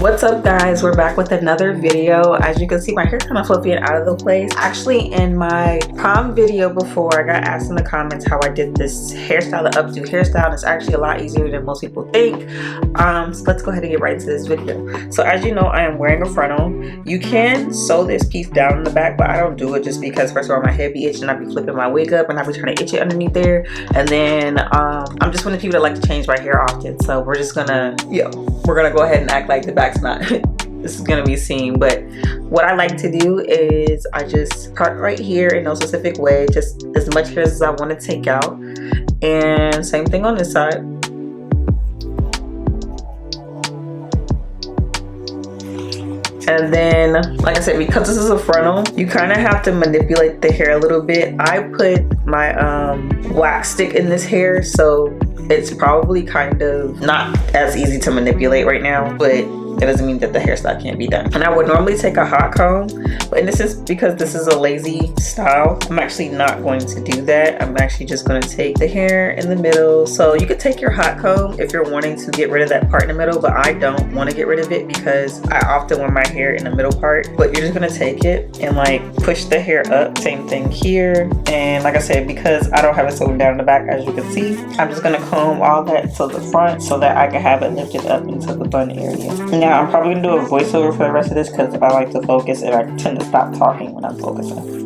What's up, guys? We're back with another video. As you can see, my hair kind of fluffy and out of the place. Actually, in my prom video before, I got asked in the comments how I did this hairstyle, the updo hairstyle, and it's actually a lot easier than most people think. So let's go ahead and get right into this video. So as you know, I am wearing a frontal. You can sew this piece down in the back, but I don't do it just because first of all, my head be itching, I be flipping my wig up and I be trying to itch it underneath there. And then I'm just one of the people that like to change my hair often. So we're just gonna, we're gonna go ahead and act like the back's not this is gonna be seen. But what I like to do is I just part right here in no specific way, just as much hair as I want to take out, and same thing on this side. And then, like I said, because this is a frontal, you kind of have to manipulate the hair a little bit. I put my wax stick in this hair, so it's probably kind of not as easy to manipulate right now, but that doesn't mean that the hairstyle can't be done. And I would normally take a hot comb, but in this is because this is a lazy style, I'm actually not going to do that. I'm actually just going to take the hair in the middle. So you could take your hot comb if you're wanting to get rid of that part in the middle, but I don't want to get rid of it because I often wear my hair in the middle part. But you're just going to take it and like push the hair up. Same thing here. And like I said, because I don't have it sewn down in the back, as you can see, I'm just going to comb all that to the front so that I can have it lifted up into the bun area. Now I'm probably gonna do a voiceover for the rest of this because I like to focus and I tend to stop talking when I'm focusing.